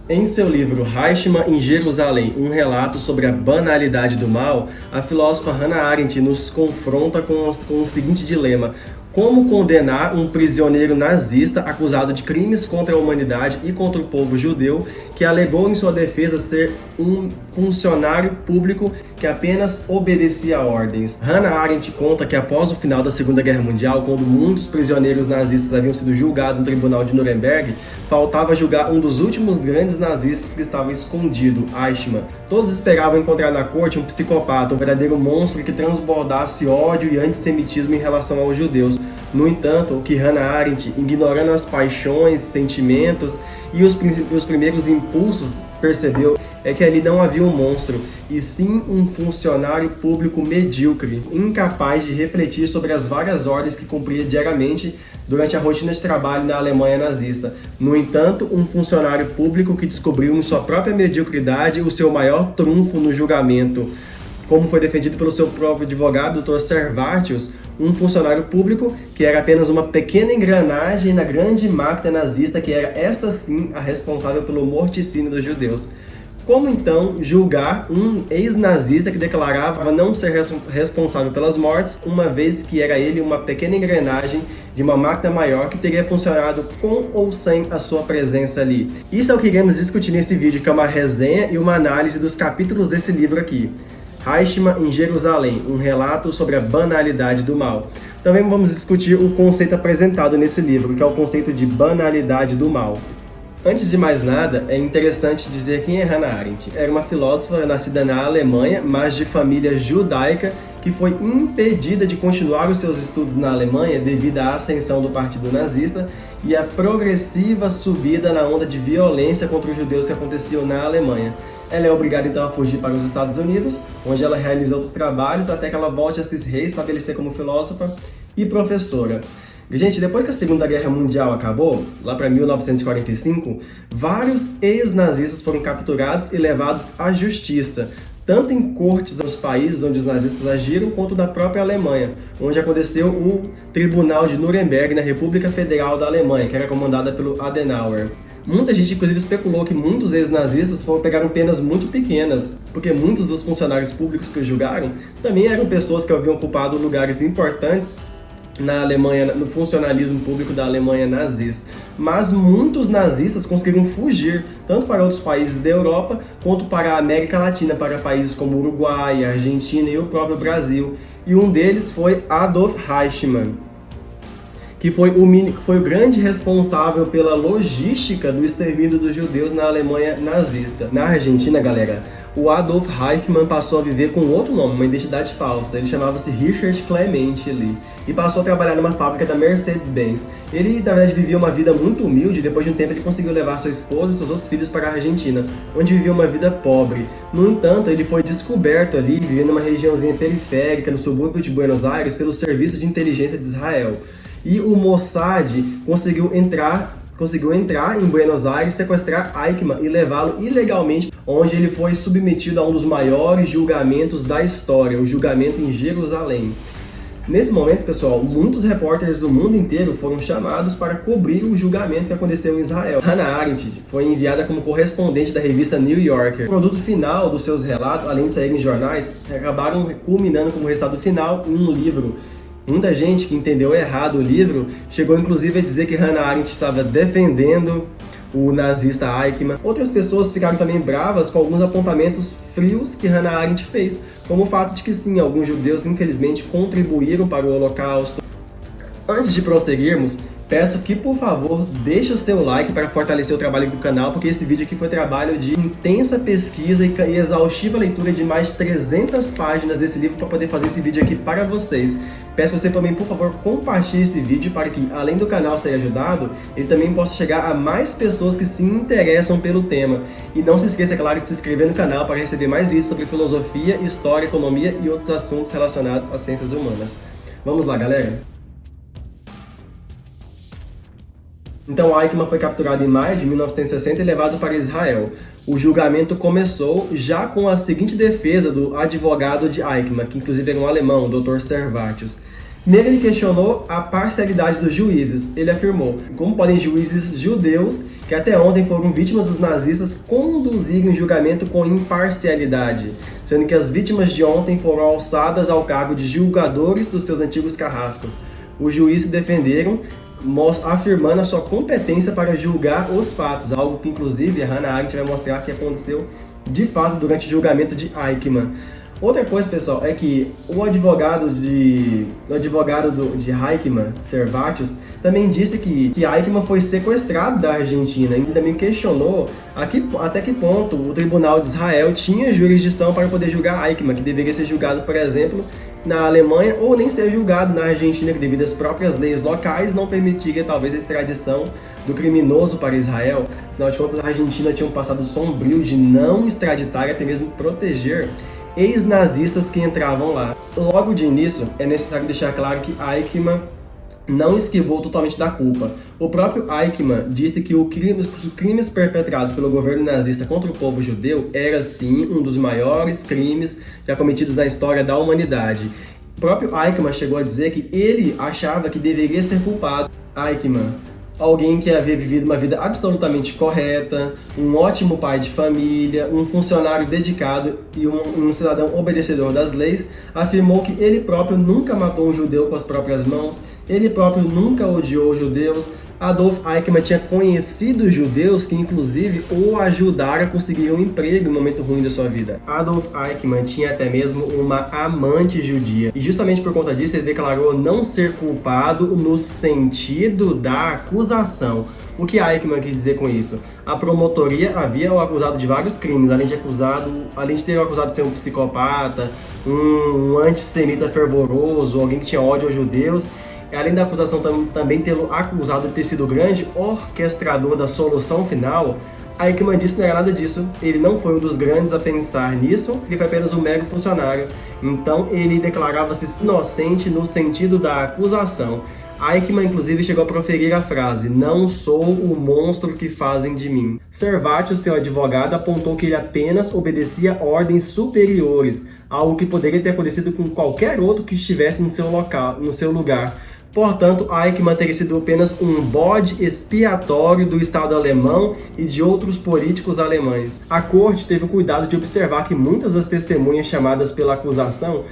Em seu livro Eichmann em Jerusalém, um relato sobre a banalidade do mal, a filósofa Hannah Arendt nos confronta com o seguinte dilema: como condenar um prisioneiro nazista acusado de crimes contra a humanidade e contra o povo judeu, que alegou em sua defesa ser um funcionário público que apenas obedecia a ordens. Hannah Arendt conta que após o final da Segunda Guerra Mundial, quando muitos prisioneiros nazistas haviam sido julgados no tribunal de Nuremberg, faltava julgar um dos últimos grandes nazistas que estava escondido, Eichmann. Todos esperavam encontrar na corte um psicopata, um verdadeiro monstro que transbordasse ódio e antissemitismo em relação aos judeus. No entanto, o que Hannah Arendt, ignorando as paixões, sentimentos e os primeiros impulsos, percebeu é que ali não havia um monstro, e sim um funcionário público medíocre, incapaz de refletir sobre as várias ordens que cumpria diariamente durante a rotina de trabalho na Alemanha nazista. No entanto, um funcionário público que descobriu em sua própria mediocridade o seu maior trunfo no julgamento. Como foi defendido pelo seu próprio advogado, Dr. Servatius, um funcionário público que era apenas uma pequena engrenagem na grande máquina nazista, que era esta sim a responsável pelo morticínio dos judeus. Como então julgar um ex-nazista que declarava não ser responsável pelas mortes, uma vez que era ele uma pequena engrenagem de uma máquina maior que teria funcionado com ou sem a sua presença ali? Isso é o que iremos discutir nesse vídeo, que é uma resenha e uma análise dos capítulos desse livro aqui. Eichmann em Jerusalém, um relato sobre a banalidade do mal. Também vamos discutir o conceito apresentado nesse livro, que é o conceito de banalidade do mal. Antes de mais nada, é interessante dizer quem é Hannah Arendt. Era uma filósofa nascida na Alemanha, mas de família judaica, que foi impedida de continuar os seus estudos na Alemanha devido à ascensão do Partido Nazista e à progressiva subida na onda de violência contra os judeus que aconteciam na Alemanha. Ela é obrigada então a fugir para os Estados Unidos, onde ela realiza outros trabalhos até que ela volte a se reestabelecer como filósofa e professora. Gente, depois que a Segunda Guerra Mundial acabou, lá para 1945, vários ex-nazistas foram capturados e levados à justiça, tanto em cortes dos países onde os nazistas agiram, quanto na própria Alemanha, onde aconteceu o Tribunal de Nuremberg na República Federal da Alemanha, que era comandada pelo Adenauer. Muita gente, inclusive, especulou que muitos ex-nazistas pegaram penas muito pequenas, porque muitos dos funcionários públicos que julgaram também eram pessoas que haviam ocupado lugares importantes na Alemanha, no funcionalismo público da Alemanha nazista. Mas muitos nazistas conseguiram fugir, tanto para outros países da Europa, quanto para a América Latina, para países como Uruguai, Argentina e o próprio Brasil. E um deles foi Adolf Eichmann, que foi o grande responsável pela logística do extermínio dos judeus na Alemanha nazista. Na Argentina, galera, o Adolf Eichmann passou a viver com outro nome, uma identidade falsa. Ele chamava-se Richard Clemente ali, e passou a trabalhar numa fábrica da Mercedes-Benz. Ele, na verdade, vivia uma vida muito humilde. Depois de um tempo, ele conseguiu levar sua esposa e seus outros filhos para a Argentina, onde vivia uma vida pobre. No entanto, ele foi descoberto ali, vivendo numa regiãozinha periférica, no subúrbio de Buenos Aires, pelo Serviço de Inteligência de Israel. E o Mossad conseguiu entrar em Buenos Aires, sequestrar Eichmann e levá-lo ilegalmente, onde ele foi submetido a um dos maiores julgamentos da história, o julgamento em Jerusalém. Nesse momento, pessoal, muitos repórteres do mundo inteiro foram chamados para cobrir o julgamento que aconteceu em Israel. Hannah Arendt foi enviada como correspondente da revista New Yorker. O produto final dos seus relatos, além de sair em jornais, acabaram culminando como resultado final em um livro. Muita gente que entendeu errado o livro chegou inclusive a dizer que Hannah Arendt estava defendendo o nazista Eichmann. Outras pessoas ficaram também bravas com alguns apontamentos frios que Hannah Arendt fez, como o fato de que sim, alguns judeus infelizmente contribuíram para o Holocausto. Antes de prosseguirmos, peço que, por favor, deixe o seu like para fortalecer o trabalho do canal, porque esse vídeo aqui foi trabalho de intensa pesquisa e exaustiva leitura de mais de 300 páginas desse livro para poder fazer esse vídeo aqui para vocês. Peço que você também, por favor, compartilhe esse vídeo para que, além do canal ser ajudado, ele também possa chegar a mais pessoas que se interessam pelo tema. E não se esqueça, é claro, de se inscrever no canal para receber mais vídeos sobre filosofia, história, economia e outros assuntos relacionados às ciências humanas. Vamos lá, galera! Então Eichmann foi capturado em maio de 1960 e levado para Israel. O julgamento começou já com a seguinte defesa do advogado de Eichmann, que inclusive era um alemão, o Dr. Servatius. Nele ele questionou a parcialidade dos juízes. Ele afirmou: como podem juízes judeus que até ontem foram vítimas dos nazistas conduzirem o julgamento com imparcialidade, sendo que as vítimas de ontem foram alçadas ao cargo de julgadores dos seus antigos carrascos. Os juízes se defenderam, afirmando a sua competência para julgar os fatos, algo que inclusive a Hannah Arendt vai mostrar que aconteceu de fato durante o julgamento de Eichmann. Outra coisa, pessoal, é que o advogado de Eichmann, Servátios, também disse que Eichmann foi sequestrado da Argentina e também questionou até que ponto o Tribunal de Israel tinha jurisdição para poder julgar Eichmann, que deveria ser julgado, por exemplo, na Alemanha ou nem ser julgado na Argentina, que devido às próprias leis locais não permitiria talvez a extradição do criminoso para Israel. Afinal de contas, a Argentina tinha um passado sombrio de não extraditar e até mesmo proteger ex-nazistas que entravam lá. Logo de início, é necessário deixar claro que Eichmann não esquivou totalmente da culpa. O próprio Eichmann disse que os crimes perpetrados pelo governo nazista contra o povo judeu era sim um dos maiores crimes já cometidos na história da humanidade. O próprio Eichmann chegou a dizer que ele achava que deveria ser culpado. Eichmann, alguém que havia vivido uma vida absolutamente correta, um ótimo pai de família, um funcionário dedicado e um cidadão obedecedor das leis, afirmou que ele próprio nunca matou um judeu com as próprias mãos, ele próprio nunca odiou os judeus. Adolf Eichmann tinha conhecido judeus que inclusive o ajudaram a conseguir um emprego em um momento ruim da sua vida. Adolf Eichmann tinha até mesmo uma amante judia e justamente por conta disso ele declarou não ser culpado no sentido da acusação. O que Eichmann quis dizer com isso? A promotoria havia o acusado de vários crimes, além de ter o acusado de ser um psicopata, um antissemita fervoroso, alguém que tinha ódio aos judeus. Além da acusação também tê-lo acusado de ter sido o grande orquestrador da solução final, Eichmann disse que não era nada disso, ele não foi um dos grandes a pensar nisso, ele foi apenas um mero funcionário. Então ele declarava-se inocente no sentido da acusação. Eichmann inclusive chegou a proferir a frase: "Não sou o monstro que fazem de mim". Servátios, seu advogado, apontou que ele apenas obedecia ordens superiores, algo que poderia ter acontecido com qualquer outro que estivesse no seu lugar. Portanto, Eichmann teria sido apenas um bode expiatório do Estado alemão e de outros políticos alemães. A corte teve o cuidado de observar que muitas das testemunhas chamadas pela acusação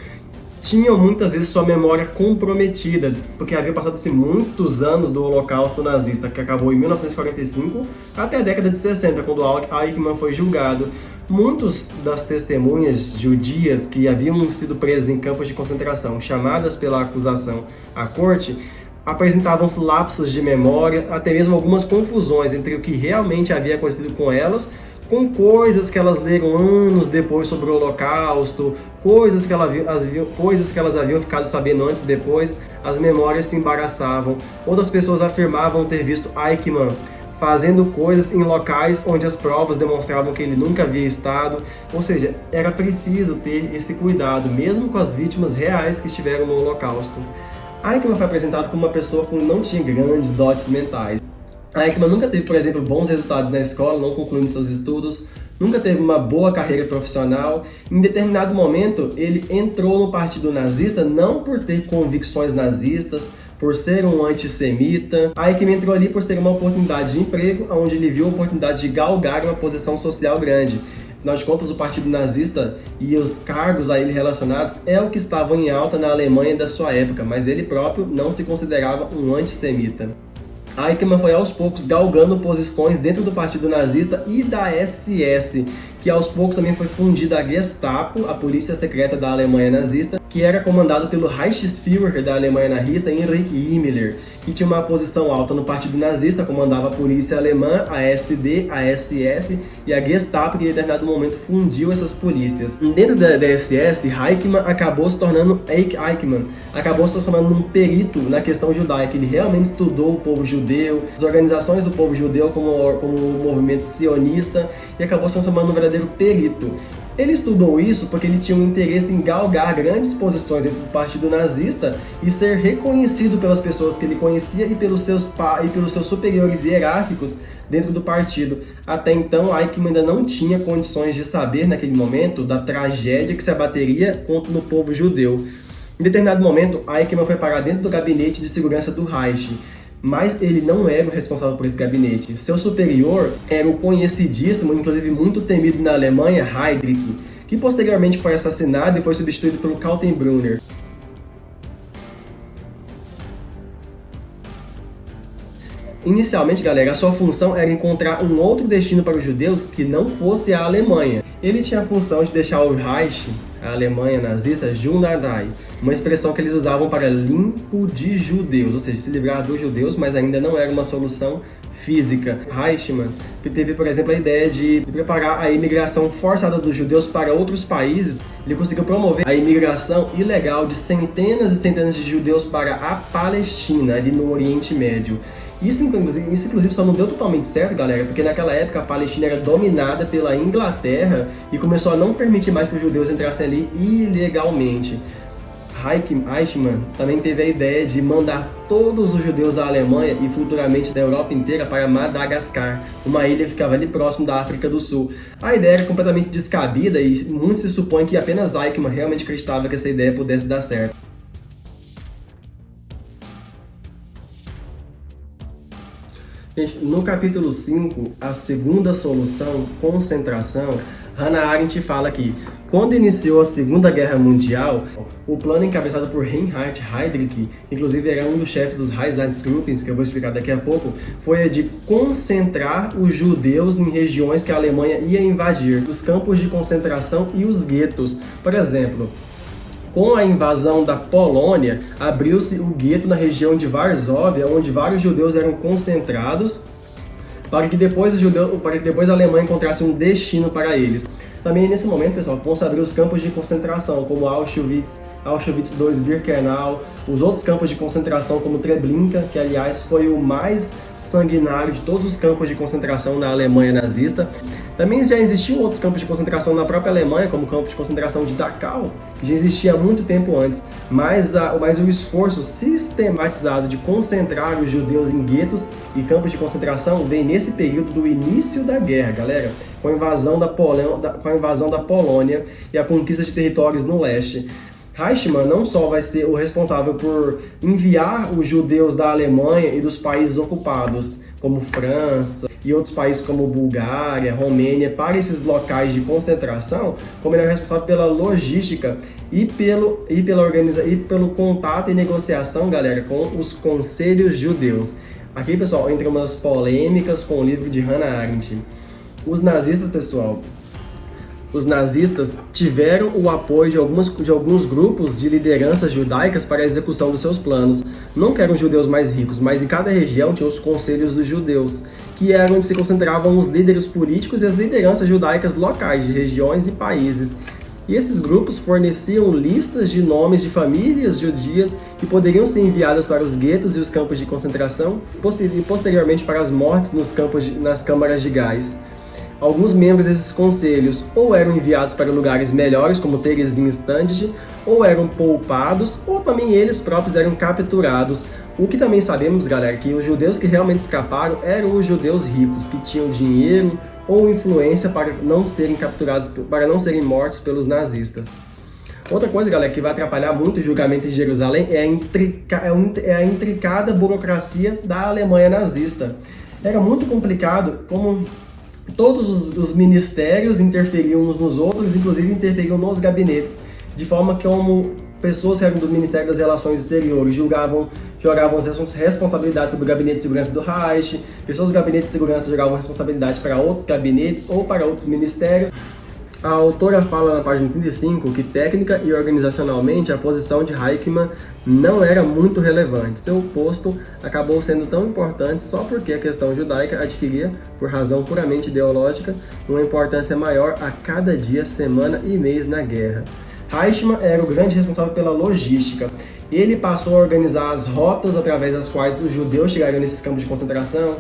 tinham muitas vezes sua memória comprometida, porque havia passado-se muitos anos do Holocausto nazista, que acabou em 1945, até a década de 60, quando Eichmann foi julgado. Muitas das testemunhas judias que haviam sido presas em campos de concentração, chamadas pela acusação à corte, apresentavam-se lapsos de memória, até mesmo algumas confusões entre o que realmente havia acontecido com elas, com coisas que elas leram anos depois sobre o Holocausto, coisas que elas haviam ficado sabendo antes e depois. As memórias se embaraçavam. Outras pessoas afirmavam ter visto Eichmann fazendo coisas em locais onde as provas demonstravam que ele nunca havia estado. Ou seja, era preciso ter esse cuidado, mesmo com as vítimas reais que estiveram no Holocausto. Eichmann foi apresentado como uma pessoa que não tinha grandes dotes mentais. Eichmann nunca teve, por exemplo, bons resultados na escola, não concluindo seus estudos, nunca teve uma boa carreira profissional. Em determinado momento, ele entrou no partido nazista não por ter convicções nazistas, por ser um antissemita. Eichmann entrou ali por ser uma oportunidade de emprego, onde ele viu a oportunidade de galgar uma posição social grande. Afinal de contas, o partido nazista e os cargos a ele relacionados é o que estavam em alta na Alemanha da sua época, mas ele próprio não se considerava um antissemita. Eichmann foi aos poucos galgando posições dentro do partido nazista e da SS, que aos poucos também foi fundida a Gestapo, a polícia secreta da Alemanha nazista, que era comandado pelo Reichsführer da Alemanha nazista, Heinrich Himmler, que tinha uma posição alta no partido nazista, comandava a polícia alemã, a SD, a SS e a Gestapo, que em determinado momento fundiu essas polícias. Dentro da SS, Eichmann acabou se tornando um perito na questão judaica. Ele realmente estudou o povo judeu, as organizações do povo judeu como o movimento sionista, e acabou se transformando num verdadeiro perito. Ele estudou isso porque ele tinha um interesse em galgar grandes posições dentro do partido nazista e ser reconhecido pelas pessoas que ele conhecia e pelos seus superiores hierárquicos dentro do partido. Até então, Eichmann ainda não tinha condições de saber, naquele momento, da tragédia que se abateria no povo judeu. Em determinado momento, Eichmann foi parar dentro do gabinete de segurança do Reich. mas ele não era o responsável por esse gabinete. Seu superior era o conhecidíssimo, inclusive muito temido na Alemanha, Heydrich, que posteriormente foi assassinado e foi substituído pelo Kaltenbrunner. Inicialmente, galera, a sua função era encontrar um outro destino para os judeus que não fosse a Alemanha. Ele tinha a função de deixar o Reich, a Alemanha nazista, Junadai, uma expressão que eles usavam para limpo de judeus, ou seja, se livrar dos judeus, mas ainda não era uma solução física. Eichmann teve, por exemplo, a ideia de preparar a imigração forçada dos judeus para outros países. Ele conseguiu promover a imigração ilegal de centenas e centenas de judeus para a Palestina, ali no Oriente Médio. Isso, inclusive, só não deu totalmente certo, galera, porque naquela época a Palestina era dominada pela Inglaterra e começou a não permitir mais que os judeus entrassem ali ilegalmente. Eichmann também teve a ideia de mandar todos os judeus da Alemanha e futuramente da Europa inteira para Madagascar, uma ilha que ficava ali próximo da África do Sul. A ideia era completamente descabida e muito se supõe que apenas Eichmann realmente acreditava que essa ideia pudesse dar certo. Gente, no capítulo 5, a segunda solução, concentração, Hannah Arendt fala que, quando iniciou a Segunda Guerra Mundial, o plano encabeçado por Reinhard Heydrich, inclusive era um dos chefes dos Einsatzgruppen, que eu vou explicar daqui a pouco, foi a de concentrar os judeus em regiões que a Alemanha ia invadir, os campos de concentração e os guetos. Por exemplo, com a invasão da Polônia, abriu-se o gueto na região de Varsóvia, onde vários judeus eram concentrados, para que depois a Alemanha encontrasse um destino para eles. Também nesse momento, pessoal, vão se abrir os campos de concentração, como Auschwitz II, Birkenau, os outros campos de concentração, como Treblinka, que aliás foi o mais sanguinário de todos os campos de concentração na Alemanha nazista. Também já existiam outros campos de concentração na própria Alemanha, como o campo de concentração de Dachau, que já existia há muito tempo antes, mas o esforço sistematizado de concentrar os judeus em guetos e campos de concentração vem nesse período do início da guerra, galera, com a invasão da Polônia e a conquista de territórios no leste. Eichmann não só vai ser o responsável por enviar os judeus da Alemanha e dos países ocupados, como França e outros países como Bulgária, Romênia, para esses locais de concentração, como ele é responsável pela logística e pelo contato e negociação, galera, com os conselhos judeus. Aqui, pessoal, entra umas polêmicas com o livro de Hannah Arendt. Os nazistas tiveram o apoio de alguns grupos de lideranças judaicas para a execução dos seus planos. Não eram judeus mais ricos, mas em cada região tinha os conselhos dos judeus, que eram onde se concentravam os líderes políticos e as lideranças judaicas locais de regiões e países. E esses grupos forneciam listas de nomes de famílias judias que poderiam ser enviadas para os guetos e os campos de concentração e posteriormente para as mortes nas câmaras de gás. Alguns membros desses conselhos ou eram enviados para lugares melhores, como Theresienstadt, ou eram poupados, ou também eles próprios eram capturados. O que também sabemos, galera, que os judeus que realmente escaparam eram os judeus ricos, que tinham dinheiro ou influência para não serem capturados, para não serem mortos pelos nazistas. Outra coisa, galera, que vai atrapalhar muito o julgamento em Jerusalém é a intricada burocracia da Alemanha nazista. Era muito complicado, como todos os ministérios interferiam uns nos outros, inclusive interferiam nos gabinetes, de forma que como pessoas que eram do Ministério das Relações Exteriores jogavam as responsabilidades sobre o Gabinete de Segurança do Reich, pessoas do Gabinete de Segurança jogavam responsabilidade para outros gabinetes ou para outros ministérios. A autora fala na página 35 que técnica e organizacionalmente a posição de Eichmann não era muito relevante. Seu posto acabou sendo tão importante só porque a questão judaica adquiria, por razão puramente ideológica, uma importância maior a cada dia, semana e mês na guerra. Eichmann era o grande responsável pela logística. Ele passou a organizar as rotas através das quais os judeus chegariam nesses campos de concentração,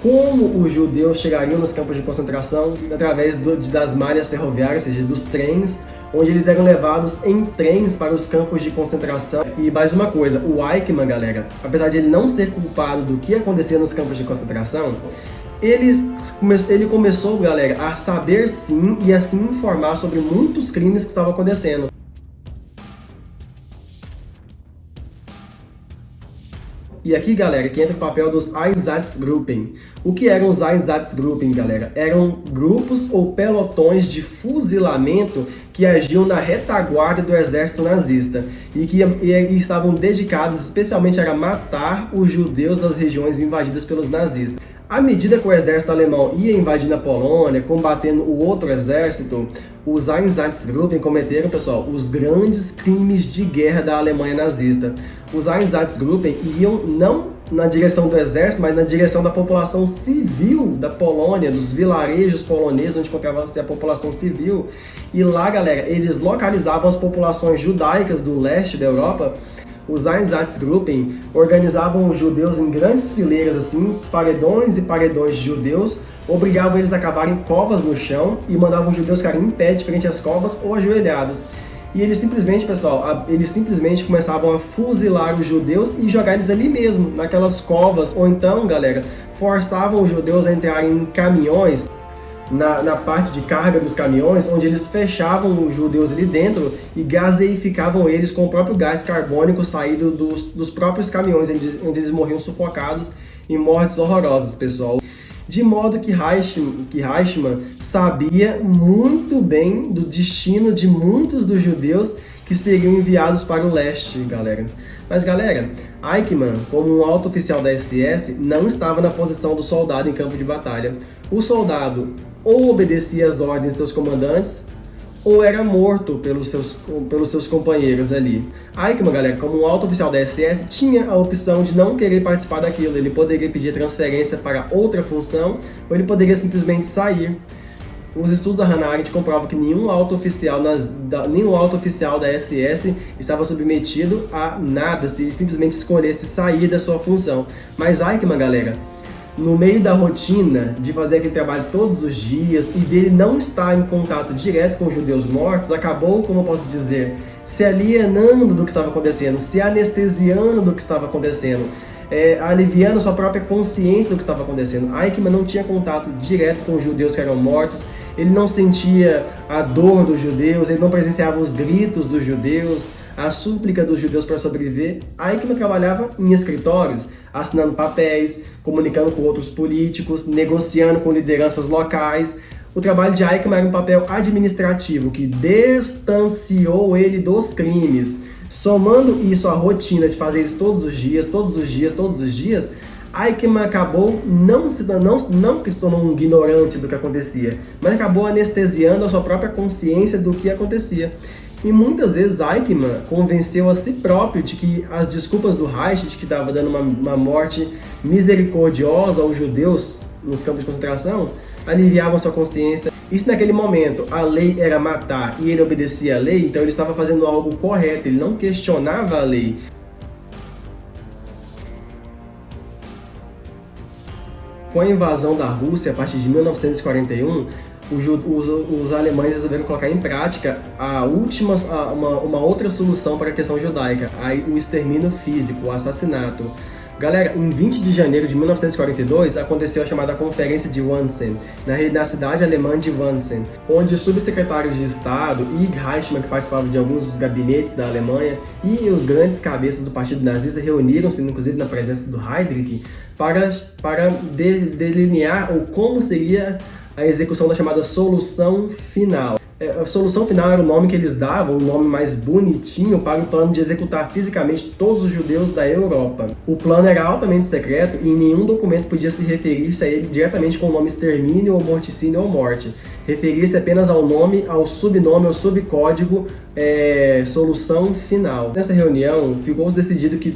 como os judeus chegariam nos campos de concentração através das malhas ferroviárias, ou seja, dos trens, onde eles eram levados em trens para os campos de concentração. E mais uma coisa, o Eichmann, galera, apesar de ele não ser culpado do que acontecia nos campos de concentração, ele começou, galera, a saber sim e a se informar sobre muitos crimes que estavam acontecendo. E aqui, galera, que entra o papel dos Einsatzgruppen. O que eram os Einsatzgruppen, galera? Eram grupos ou pelotões de fuzilamento que agiam na retaguarda do exército nazista e que estavam dedicados especialmente a matar os judeus das regiões invadidas pelos nazistas. À medida que o exército alemão ia invadindo a Polônia, combatendo o outro exército, os Einsatzgruppen cometeram, pessoal, os grandes crimes de guerra da Alemanha nazista. Os Einsatzgruppen iam não na direção do exército, mas na direção da população civil da Polônia, dos vilarejos poloneses, onde encontrava-se a população civil. E lá, galera, eles localizavam as populações judaicas do leste da Europa. Os Einsatzgruppen organizavam os judeus em grandes fileiras, assim, paredões e paredões de judeus, obrigavam eles a cavarem covas no chão e mandavam os judeus ficarem em pé de frente às covas ou ajoelhados. E eles simplesmente, pessoal, começavam a fuzilar os judeus e jogar eles ali mesmo, naquelas covas, ou então, galera, forçavam os judeus a entrarem em caminhões, na parte de carga dos caminhões, onde eles fechavam os judeus ali dentro e gaseificavam eles com o próprio gás carbônico saído dos próprios caminhões, onde eles morriam sufocados em mortes horrorosas, pessoal. De modo que Eichmann sabia muito bem do destino de muitos dos judeus que seriam enviados para o leste, galera. Mas, galera, Eichmann, como um alto oficial da SS, não estava na posição do soldado em campo de batalha. O soldado ou obedecia às ordens de seus comandantes, ou era morto pelos seus companheiros ali. Eichmann, galera, como um alto oficial da SS, tinha a opção de não querer participar daquilo. Ele poderia pedir transferência para outra função, ou ele poderia simplesmente sair. Os estudos da Hannah Arendt comprovam que nenhum alto oficial da SS estava submetido a nada se simplesmente escolhesse sair da sua função. Mas Eichmann, galera, no meio da rotina de fazer aquele trabalho todos os dias e dele não estar em contato direto com os judeus mortos, acabou, como eu posso dizer, se alienando do que estava acontecendo, se anestesiando do que estava acontecendo, aliviando sua própria consciência do que estava acontecendo. Eichmann não tinha contato direto com os judeus que eram mortos, ele não sentia a dor dos judeus, ele não presenciava os gritos dos judeus, a súplica dos judeus para sobreviver. Eichmann trabalhava em escritórios, assinando papéis, comunicando com outros políticos, negociando com lideranças locais. O trabalho de Eichmann era um papel administrativo que distanciou ele dos crimes. Somando isso à rotina de fazer isso todos os dias, Eichmann acabou não se tornou um ignorante do que acontecia, mas acabou anestesiando a sua própria consciência do que acontecia. E muitas vezes Eichmann convenceu a si próprio de que as desculpas do Reich, de que estava dando uma morte misericordiosa aos judeus nos campos de concentração, aliviavam sua consciência. E se naquele momento a lei era matar e ele obedecia à lei, então ele estava fazendo algo correto, ele não questionava a lei. Com a invasão da Rússia a partir de 1941, os alemães resolveram colocar em prática uma outra solução para a questão judaica, o extermínio físico, o assassinato. Galera, em 20 de janeiro de 1942, aconteceu a chamada Conferência de Wannsee, na cidade alemã de Wannsee, onde os subsecretários de Estado e Eichmann, que participavam de alguns dos gabinetes da Alemanha, e os grandes cabeças do partido nazista reuniram-se, inclusive na presença do Heydrich, para delinear como seria a execução da chamada solução final. A solução final era o nome que eles davam, o nome mais bonitinho para o plano de executar fisicamente todos os judeus da Europa. O plano era altamente secreto e em nenhum documento podia se referir-se a ele diretamente com o nome extermínio ou morticínio ou morte. Referia-se apenas ao nome, ao subnome, ao subcódigo solução final. Nessa reunião, ficou decidido que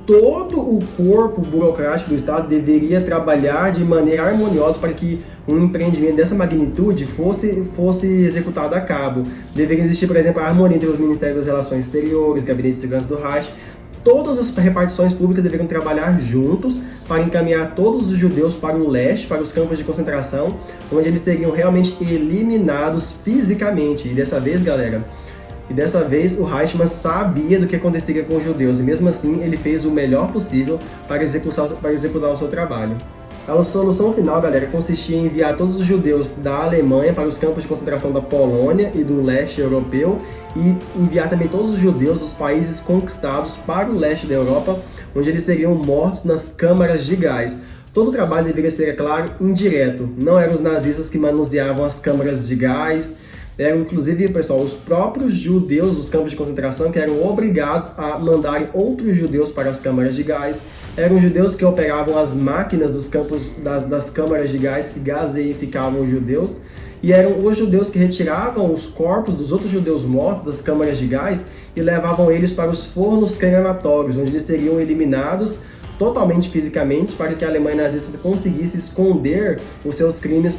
todo o corpo burocrático do Estado deveria trabalhar de maneira harmoniosa para que um empreendimento dessa magnitude fosse executado a cabo. Deveria existir, por exemplo, a harmonia entre os Ministérios das Relações Exteriores, Gabinete de Segurança do Reich. Todas as repartições públicas deveriam trabalhar juntos para encaminhar todos os judeus para o leste, para os campos de concentração, onde eles seriam realmente eliminados fisicamente. E dessa vez, galera, o Eichmann sabia do que aconteceria com os judeus e mesmo assim ele fez o melhor possível para executar o seu trabalho. A solução final, galera, consistia em enviar todos os judeus da Alemanha para os campos de concentração da Polônia e do leste europeu e enviar também todos os judeus dos países conquistados para o leste da Europa, onde eles seriam mortos nas câmaras de gás. Todo o trabalho deveria ser, é claro, indireto. Não eram os nazistas que manuseavam as câmaras de gás. Eram, inclusive, pessoal, os próprios judeus dos campos de concentração que eram obrigados a mandarem outros judeus para as câmaras de gás. Eram judeus que operavam as máquinas dos campos das câmaras de gás que gaseificavam os judeus. E eram os judeus que retiravam os corpos dos outros judeus mortos das câmaras de gás e levavam eles para os fornos crematórios, onde eles seriam eliminados totalmente fisicamente, para que a Alemanha nazista conseguisse esconder os seus crimes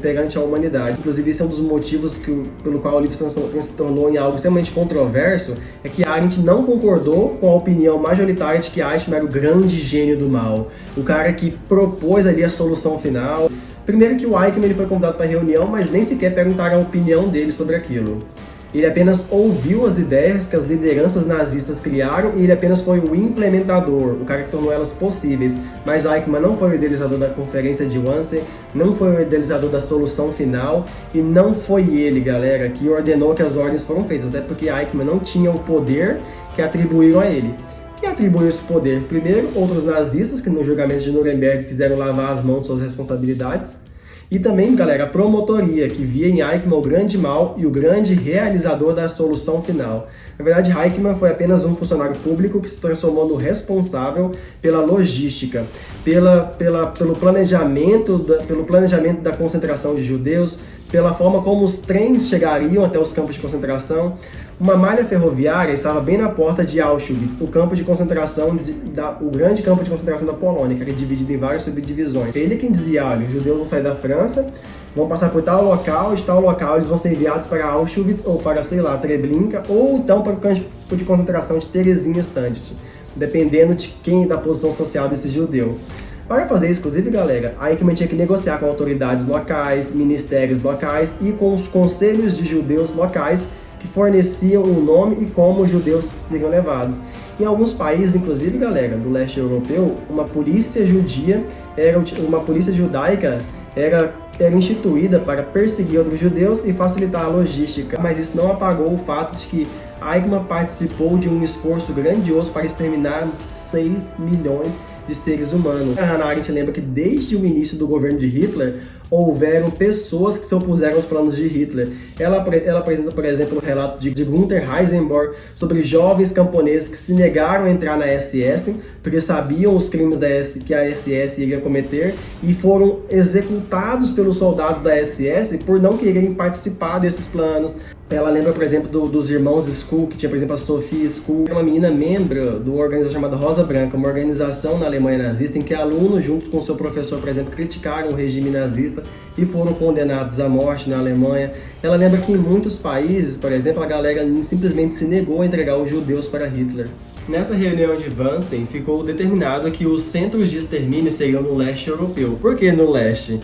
perante a humanidade. Inclusive, esse é um dos motivos pelo qual o livro se tornou em algo extremamente controverso, é que Arendt não concordou com a opinião majoritária de que Eichmann era o grande gênio do mal, o cara que propôs ali a solução final. Primeiro que o Eichmann ele foi convidado para a reunião, mas nem sequer perguntaram a opinião dele sobre aquilo. Ele apenas ouviu as ideias que as lideranças nazistas criaram e ele apenas foi o implementador, o cara que tornou elas possíveis. Mas Eichmann não foi o idealizador da conferência de Wannsee, não foi o idealizador da solução final e não foi ele, galera, que ordenou que as ordens foram feitas, até porque Eichmann não tinha o poder que atribuíram a ele. Quem atribuiu esse poder? Primeiro, outros nazistas que no julgamento de Nuremberg quiseram lavar as mãos de suas responsabilidades. E também, galera, a promotoria, que via em Eichmann o grande mal e o grande realizador da solução final. Na verdade, Eichmann foi apenas um funcionário público que se transformou no responsável pela logística, pelo planejamento da concentração de judeus, pela forma como os trens chegariam até os campos de concentração. Uma malha ferroviária estava bem na porta de Auschwitz, o campo de concentração, o grande campo de concentração da Polônia, que era dividido em várias subdivisões. Ele quem dizia, olha, os judeus vão sair da França, vão passar por tal local, de tal local eles vão ser enviados para Auschwitz, ou para, sei lá, Treblinka, ou então para o campo de concentração de Theresienstadt, dependendo da posição social desse judeu. Para fazer isso, inclusive, galera, Eichmann tinha que negociar com autoridades locais, ministérios locais e com os conselhos de judeus locais que forneciam o nome e como os judeus seriam levados. Em alguns países, inclusive, galera, do leste europeu, uma polícia judaica era instituída para perseguir outros judeus e facilitar a logística. Mas isso não apagou o fato de que Eichmann participou de um esforço grandioso para exterminar 6 milhões de seres humanos. A Hannah Arendt lembra que desde o início do governo de Hitler, houveram pessoas que se opuseram aos planos de Hitler. Ela apresenta, por exemplo, o relato de Gunther Heisenberg sobre jovens camponeses que se negaram a entrar na SS, porque sabiam os crimes que a SS iria cometer, e foram executados pelos soldados da SS por não quererem participar desses planos. Ela lembra, por exemplo, dos irmãos Skull, que tinha, por exemplo, a Sophie Skull, uma menina membro de uma organização chamada Rosa Branca, uma organização na Alemanha nazista, em que alunos, juntos com seu professor, por exemplo, criticaram o regime nazista e foram condenados à morte na Alemanha. Ela lembra que em muitos países, por exemplo, a galera simplesmente se negou a entregar os judeus para Hitler. Nessa reunião de Wannsee, ficou determinado que os centros de extermínio seriam no leste europeu. Por que no leste?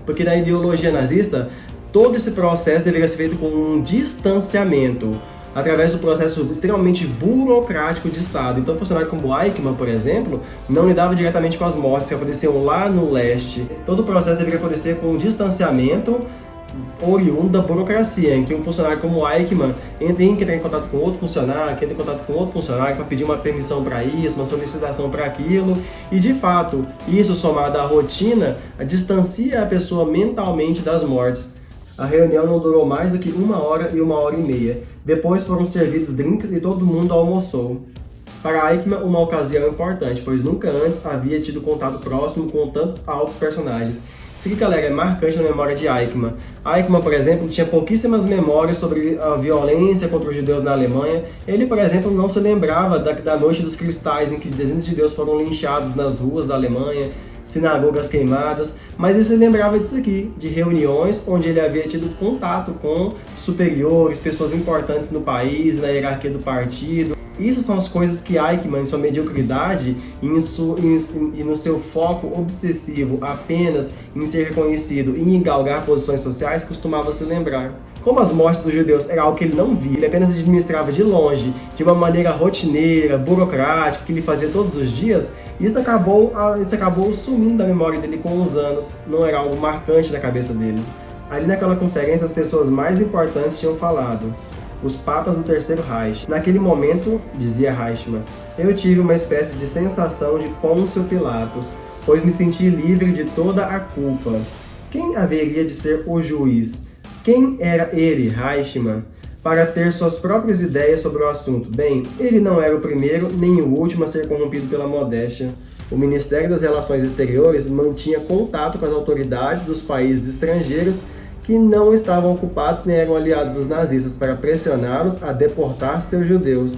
Porque na ideologia nazista, todo esse processo deveria ser feito com um distanciamento, através do processo extremamente burocrático de Estado. Então, um funcionário como Eichmann, por exemplo, não lidava diretamente com as mortes que aconteciam lá no leste. Todo o processo deveria acontecer com um distanciamento oriundo da burocracia, em que um funcionário como Eichmann entra em contato com outro funcionário, que entra em contato com outro funcionário para pedir uma permissão para isso, uma solicitação para aquilo, e de fato, isso somado à rotina, distancia a pessoa mentalmente das mortes. A reunião não durou mais do que 1 hora e 1h30. Depois foram servidos drinks e todo mundo almoçou. Para Eichmann, uma ocasião importante, pois nunca antes havia tido contato próximo com tantos altos personagens. Isso aqui, galera, é marcante na memória de Eichmann. Eichmann, por exemplo, tinha pouquíssimas memórias sobre a violência contra os judeus na Alemanha. Ele, por exemplo, não se lembrava da Noite dos Cristais, em que dezenas de judeus foram linchados nas ruas da Alemanha, sinagogas queimadas, mas ele se lembrava disso aqui, de reuniões onde ele havia tido contato com superiores, pessoas importantes no país, na hierarquia do partido. Isso são as coisas que Eichmann, em sua mediocridade e no seu foco obsessivo apenas em ser reconhecido e em galgar posições sociais, costumava se lembrar. Como as mortes dos judeus era algo que ele não via, ele apenas administrava de longe, de uma maneira rotineira, burocrática, que ele fazia todos os dias, Isso acabou sumindo da memória dele com os anos, não era algo marcante na cabeça dele. Ali naquela conferência, as pessoas mais importantes tinham falado, os papas do Terceiro Reich. Naquele momento, dizia Reichmann, eu tive uma espécie de sensação de Pôncio Pilatos, pois me senti livre de toda a culpa. Quem haveria de ser o juiz? Quem era ele, Reichmann, para ter suas próprias ideias sobre o assunto? Bem, ele não era o primeiro nem o último a ser corrompido pela modéstia. O Ministério das Relações Exteriores mantinha contato com as autoridades dos países estrangeiros que não estavam ocupados nem eram aliados dos nazistas para pressioná-los a deportar seus judeus.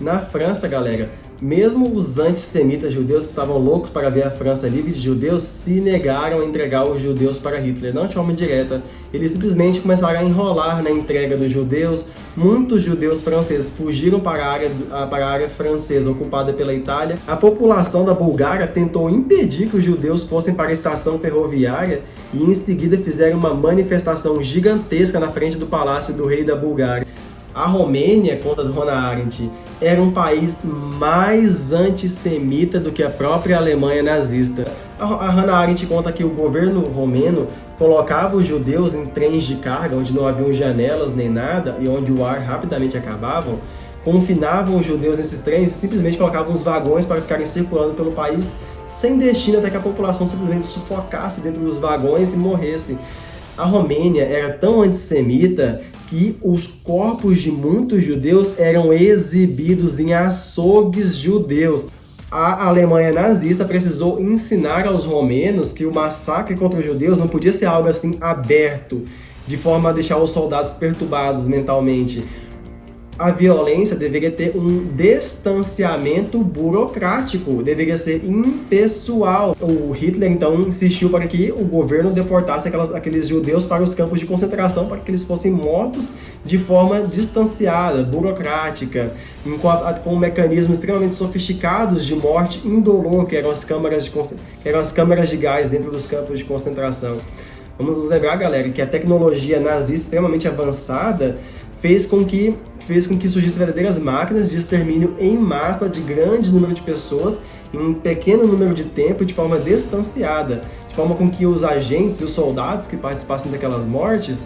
Na França, galera, mesmo os antissemitas judeus que estavam loucos para ver a França livre de judeus se negaram a entregar os judeus para Hitler, não de forma direta. Eles simplesmente começaram a enrolar na entrega dos judeus. Muitos judeus franceses fugiram para a área francesa ocupada pela Itália. A população da Bulgária tentou impedir que os judeus fossem para a estação ferroviária e em seguida fizeram uma manifestação gigantesca na frente do palácio do rei da Bulgária. A Romênia, conta do Hannah Arendt, era um país mais antissemita do que a própria Alemanha nazista. A Hannah Arendt conta que o governo romeno colocava os judeus em trens de carga, onde não haviam janelas nem nada, e onde o ar rapidamente acabava, confinavam os judeus nesses trens e simplesmente colocavam os vagões para ficarem circulando pelo país sem destino até que a população simplesmente sufocasse dentro dos vagões e morresse. A Romênia era tão antissemita que os corpos de muitos judeus eram exibidos em açougues judeus. A Alemanha nazista precisou ensinar aos romenos que o massacre contra os judeus não podia ser algo assim aberto, de forma a deixar os soldados perturbados mentalmente. A violência deveria ter um distanciamento burocrático, deveria ser impessoal. O Hitler, então, insistiu para que o governo deportasse aqueles judeus para os campos de concentração, para que eles fossem mortos de forma distanciada, burocrática, com mecanismos extremamente sofisticados de morte indolor, que eram as câmaras de gás dentro dos campos de concentração. Vamos nos lembrar, galera, que a tecnologia nazista extremamente avançada fez com que surgissem verdadeiras máquinas de extermínio em massa de grande número de pessoas em um pequeno número de tempo de forma distanciada, de forma com que os agentes e os soldados que participassem daquelas mortes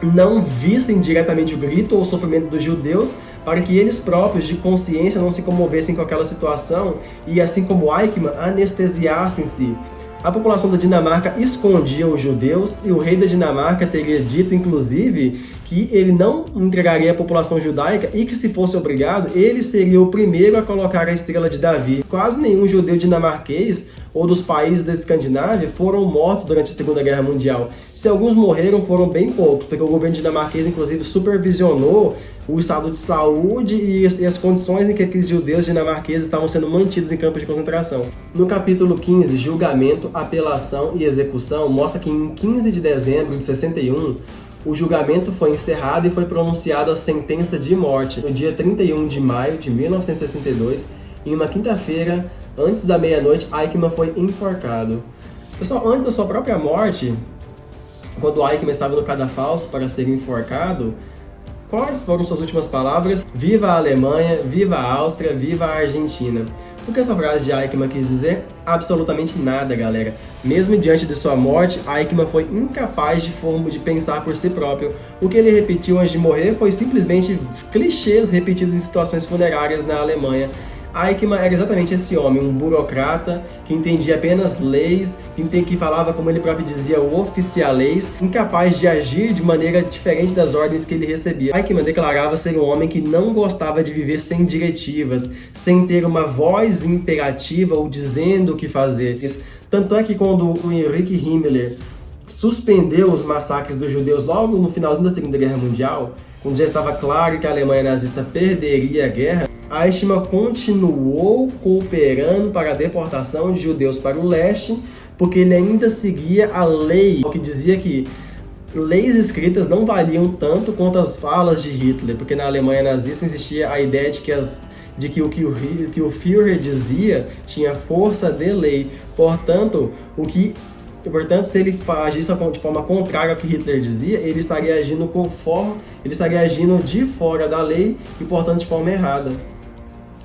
não vissem diretamente o grito ou o sofrimento dos judeus, para que eles próprios, de consciência, não se comovessem com aquela situação e, assim como Eichmann, anestesiassem-se. A população da Dinamarca escondia os judeus e o rei da Dinamarca teria dito, inclusive, que ele não entregaria a população judaica e que, se fosse obrigado, ele seria o primeiro a colocar a estrela de Davi. Quase nenhum judeu dinamarquês ou dos países da Escandinávia foram mortos durante a Segunda Guerra Mundial. Se alguns morreram, foram bem poucos, porque o governo dinamarquês, inclusive, supervisionou o estado de saúde e as condições em que aqueles judeus dinamarqueses estavam sendo mantidos em campos de concentração. No capítulo 15, Julgamento, Apelação e Execução, mostra que em 15 de dezembro de 61, o julgamento foi encerrado e foi pronunciada a sentença de morte. No dia 31 de maio de 1962, em uma quinta-feira, antes da meia-noite, Eichmann foi enforcado. Pessoal, antes da sua própria morte, quando Eichmann estava no cadafalso para ser enforcado, quais foram suas últimas palavras? Viva a Alemanha, viva a Áustria, viva a Argentina. O que essa frase de Eichmann quis dizer? Absolutamente nada, galera. Mesmo diante de sua morte, Eichmann foi incapaz de pensar por si próprio. O que ele repetiu antes de morrer foi simplesmente clichês repetidos em situações funerárias na Alemanha. Eichmann era exatamente esse homem, um burocrata que entendia apenas leis, que falava, como ele próprio dizia, o oficialês, incapaz de agir de maneira diferente das ordens que ele recebia. Eichmann declarava ser um homem que não gostava de viver sem diretivas, sem ter uma voz imperativa ou dizendo o que fazer. Tanto é que quando o Heinrich Himmler suspendeu os massacres dos judeus logo no finalzinho da Segunda Guerra Mundial, quando já estava claro que a Alemanha nazista perderia a guerra, Eichmann continuou cooperando para a deportação de judeus para o leste, porque ele ainda seguia a lei, que dizia que leis escritas não valiam tanto quanto as falas de Hitler, porque na Alemanha nazista existia a ideia de que o que o Führer dizia tinha força de lei. Portanto, se ele agisse de forma contrária ao que Hitler dizia, ele estaria agindo de fora da lei e, portanto, de forma errada.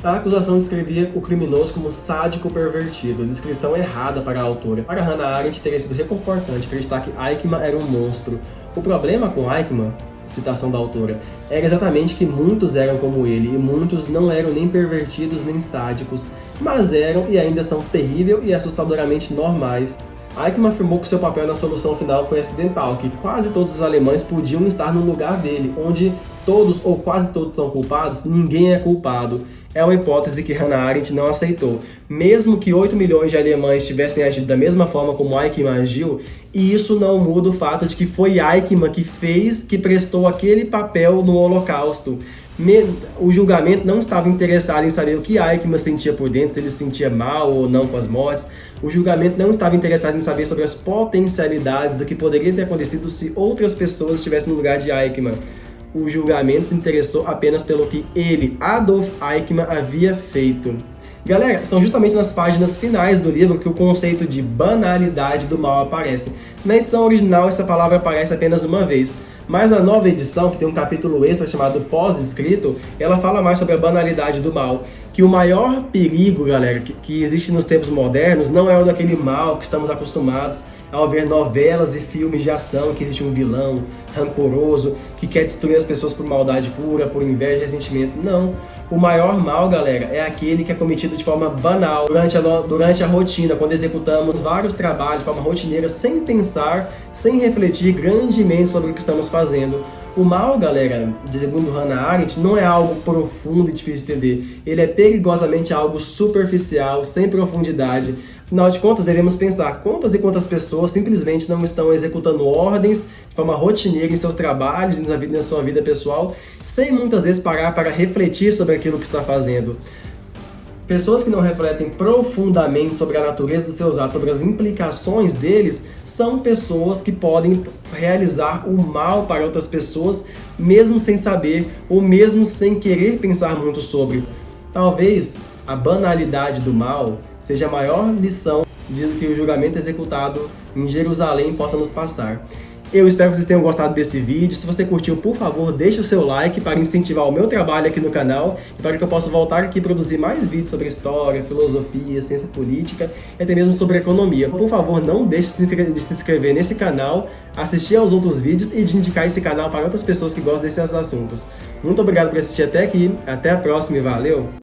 A acusação descrevia o criminoso como sádico pervertido, descrição errada para a autora. Para Hannah Arendt, teria sido reconfortante acreditar que Eichmann era um monstro. O problema com Eichmann, citação da autora, era exatamente que muitos eram como ele, e muitos não eram nem pervertidos nem sádicos, mas eram e ainda são terrível e assustadoramente normais. Eichmann afirmou que seu papel na solução final foi acidental, que quase todos os alemães podiam estar no lugar dele, onde todos ou quase todos são culpados, ninguém é culpado. É uma hipótese que Hannah Arendt não aceitou. Mesmo que 8 milhões de alemães tivessem agido da mesma forma como Eichmann agiu, e isso não muda o fato de que foi Eichmann que prestou aquele papel no Holocausto. O julgamento não estava interessado em saber o que Eichmann sentia por dentro, se ele se sentia mal ou não com as mortes. O julgamento não estava interessado em saber sobre as potencialidades do que poderia ter acontecido se outras pessoas estivessem no lugar de Eichmann. O julgamento se interessou apenas pelo que ele, Adolf Eichmann, havia feito. Galera, são justamente nas páginas finais do livro que o conceito de banalidade do mal aparece. Na edição original, essa palavra aparece apenas uma vez, mas na nova edição, que tem um capítulo extra chamado Pós-escrito, ela fala mais sobre a banalidade do mal. Que o maior perigo, galera, que existe nos tempos modernos não é o daquele mal que estamos acostumados ao ver novelas e filmes de ação, que existe um vilão rancoroso, que quer destruir as pessoas por maldade pura, por inveja e ressentimento. Não. O maior mal, galera, é aquele que é cometido de forma banal, durante a rotina, quando executamos vários trabalhos de forma rotineira, sem pensar, sem refletir grandemente sobre o que estamos fazendo. O mal, galera, segundo Hannah Arendt, não é algo profundo e difícil de entender. Ele é perigosamente algo superficial, sem profundidade. Afinal de contas, devemos pensar quantas e quantas pessoas simplesmente não estão executando ordens de forma rotineira em seus trabalhos e na sua vida pessoal, sem muitas vezes parar para refletir sobre aquilo que está fazendo. Pessoas que não refletem profundamente sobre a natureza dos seus atos, sobre as implicações deles, são pessoas que podem realizar o mal para outras pessoas, mesmo sem saber ou mesmo sem querer pensar muito sobre. Talvez a banalidade do mal seja a maior lição que o julgamento executado em Jerusalém possa nos passar. Eu espero que vocês tenham gostado desse vídeo. Se você curtiu, por favor, deixe o seu like para incentivar o meu trabalho aqui no canal e para que eu possa voltar aqui e produzir mais vídeos sobre história, filosofia, ciência política e até mesmo sobre economia. Por favor, não deixe de se inscrever nesse canal, assistir aos outros vídeos e de indicar esse canal para outras pessoas que gostam desses assuntos. Muito obrigado por assistir até aqui, até a próxima e valeu!